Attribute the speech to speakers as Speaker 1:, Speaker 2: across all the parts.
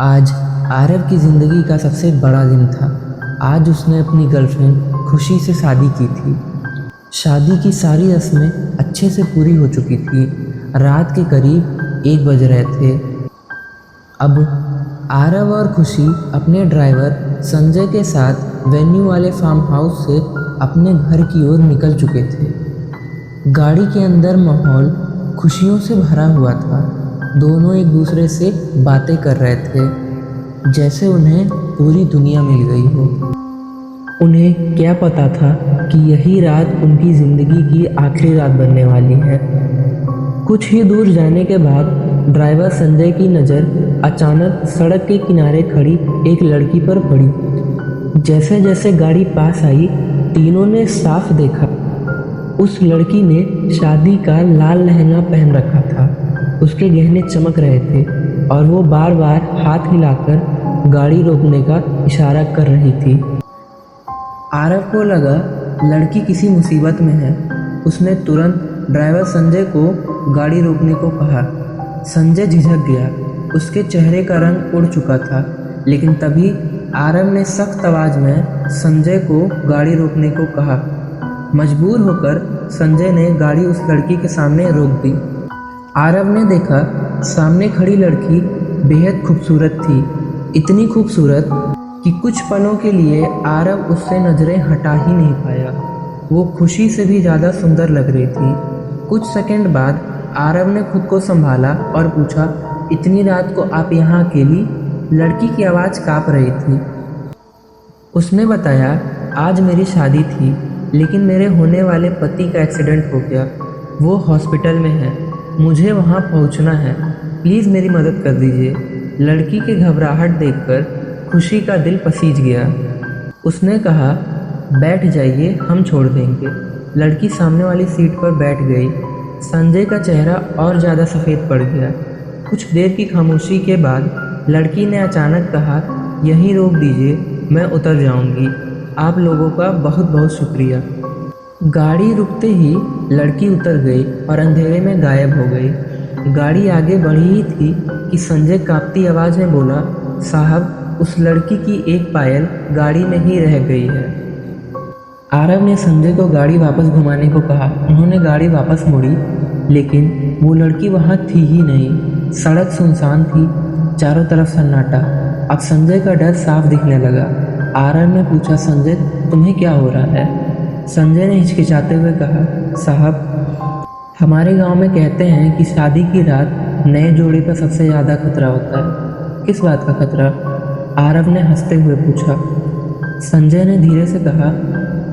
Speaker 1: आज आरव की ज़िंदगी का सबसे बड़ा दिन था। आज उसने अपनी गर्लफ्रेंड खुशी से शादी की थी। शादी की सारी रस्में अच्छे से पूरी हो चुकी थी। रात के करीब 1 बज रहे थे। अब आरव और खुशी अपने ड्राइवर संजय के साथ वेन्यू वाले फार्म हाउस से अपने घर की ओर निकल चुके थे। गाड़ी के अंदर माहौल खुशियों से भरा हुआ था। दोनों एक दूसरे से बातें कर रहे थे, जैसे उन्हें पूरी दुनिया मिल गई हो। उन्हें क्या पता था कि यही रात उनकी ज़िंदगी की आखिरी रात बनने वाली है। कुछ ही दूर जाने के बाद ड्राइवर संजय की नज़र अचानक सड़क के किनारे खड़ी एक लड़की पर पड़ी। जैसे जैसे गाड़ी पास आई, तीनों ने साफ देखा उस लड़की ने शादी का लाल लहंगा पहन रखा था। उसके गहने चमक रहे थे और वो बार बार हाथ हिलाकर गाड़ी रोकने का इशारा कर रही थी। आरव को लगा लड़की किसी मुसीबत में है। उसने तुरंत ड्राइवर संजय को गाड़ी रोकने को कहा। संजय झिझक गया। उसके चेहरे का रंग उड़ चुका था, लेकिन तभी आरव ने सख्त आवाज़ में संजय को गाड़ी रोकने को कहा। मजबूर होकर संजय ने गाड़ी उस लड़की के सामने रोक दी। आरव ने देखा सामने खड़ी लड़की बेहद खूबसूरत थी। इतनी खूबसूरत कि कुछ पलों के लिए आरव उससे नज़रें हटा ही नहीं पाया। वो खुशी से भी ज़्यादा सुंदर लग रही थी। कुछ सेकंड बाद आरव ने खुद को संभाला और पूछा, इतनी रात को आप यहाँ अकेली? लड़की की आवाज़ काँप रही थी। उसने बताया, आज मेरी शादी थी, लेकिन मेरे होने वाले पति का एक्सीडेंट हो गया। वो हॉस्पिटल में है। मुझे वहाँ पहुँचना है। प्लीज़ मेरी मदद कर दीजिए। लड़की की घबराहट देखकर खुशी का दिल पसीज गया। उसने कहा, बैठ जाइए, हम छोड़ देंगे। लड़की सामने वाली सीट पर बैठ गई। संजय का चेहरा और ज़्यादा सफ़ेद पड़ गया। कुछ देर की खामोशी के बाद लड़की ने अचानक कहा, यहीं रोक दीजिए, मैं उतर जाऊंगी। आप लोगों का बहुत बहुत शुक्रिया। गाड़ी रुकते ही लड़की उतर गई और अंधेरे में गायब हो गई। गाड़ी आगे बढ़ी ही थी कि संजय कांपती आवाज़ में बोला, साहब, उस लड़की की एक पायल गाड़ी में ही रह गई है। आरव ने संजय को गाड़ी वापस घुमाने को कहा। उन्होंने गाड़ी वापस मोड़ी, लेकिन वो लड़की वहाँ थी ही नहीं। सड़क सुनसान थी, चारों तरफ सन्नाटा। अब संजय का डर साफ दिखने लगा। आरव ने पूछा, संजय, तुम्हें क्या हो रहा है? संजय ने हिचकिचाते हुए कहा, साहब, हमारे गांव में कहते हैं कि शादी की रात नए जोड़े पर सबसे ज़्यादा खतरा होता है। किस बात का खतरा? आरव ने हंसते हुए पूछा। संजय ने धीरे से कहा,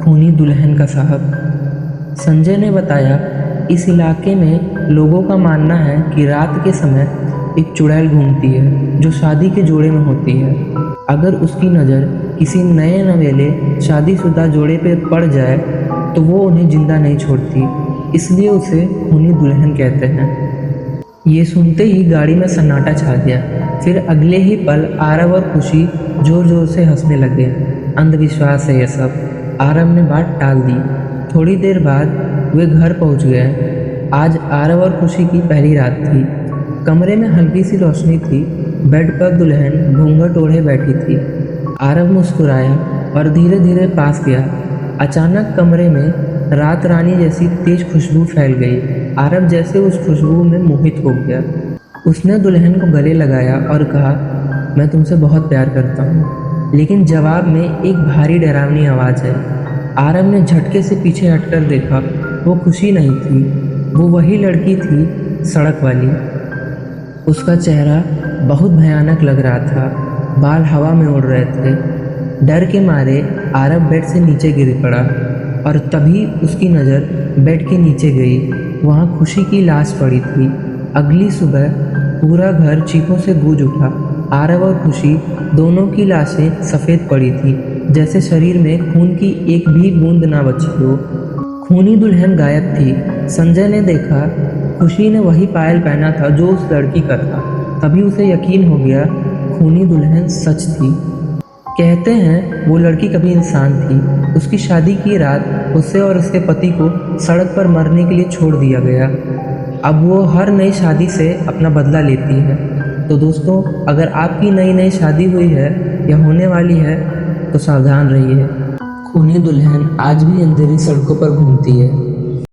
Speaker 1: खूनी दुल्हन का साहब। संजय ने बताया, इस इलाके में लोगों का मानना है कि रात के समय एक चुड़ैल घूमती है जो शादी के जोड़े में होती है। अगर उसकी नज़र किसी नए नवेले शादीशुदा जोड़े पे पड़ जाए तो वो उन्हें जिंदा नहीं छोड़ती, इसलिए उसे खूनी दुल्हन कहते हैं। ये सुनते ही गाड़ी में सन्नाटा छा गया। फिर अगले ही पल आरव और खुशी ज़ोर ज़ोर से हंसने लगे। अंधविश्वास है ये सब। आरव ने बात टाल दी। थोड़ी देर बाद वे घर पहुंच गए। आज आरव और खुशी की पहली रात थी। कमरे में हल्की सी रोशनी थी। बेड पर दुल्हन घूंघट ओढ़े बैठी थी। आरव मुस्कुराया और धीरे धीरे पास गया। अचानक कमरे में रात रानी जैसी तेज खुशबू फैल गई। आरव जैसे उस खुशबू में मोहित हो गया। उसने दुल्हन को गले लगाया और कहा, मैं तुमसे बहुत प्यार करता हूँ। लेकिन जवाब में एक भारी डरावनी आवाज़ है। आरव ने झटके से पीछे हटकर देखा। वो खुशी नहीं थी, वो वही लड़की थी, सड़क वाली। उसका चेहरा बहुत भयानक लग रहा था। बाल हवा में उड़ रहे थे। डर के मारे आरव बेड से नीचे गिर पड़ा और तभी उसकी नज़र बेड के नीचे गई। वहाँ खुशी की लाश पड़ी थी। अगली सुबह पूरा घर चीखों से गूंज उठा। आरव और खुशी दोनों की लाशें सफ़ेद पड़ी थी, जैसे शरीर में खून की एक भी बूंद ना बची हो। खूनी दुल्हन गायब थी। संजय ने देखा खुशी ने वही पायल पहना था जो उस लड़की का था। तभी उसे यकीन हो गया, खूनी दुल्हन सच थी। कहते हैं वो लड़की कभी इंसान थी। उसकी शादी की रात उसे और उसके पति को सड़क पर मरने के लिए छोड़ दिया गया। अब वो हर नई शादी से अपना बदला लेती है। तो दोस्तों, अगर आपकी नई नई शादी हुई है या होने वाली है तो सावधान रहिए। खूनी दुल्हन आज भी अंधेरी सड़कों पर घूमती है।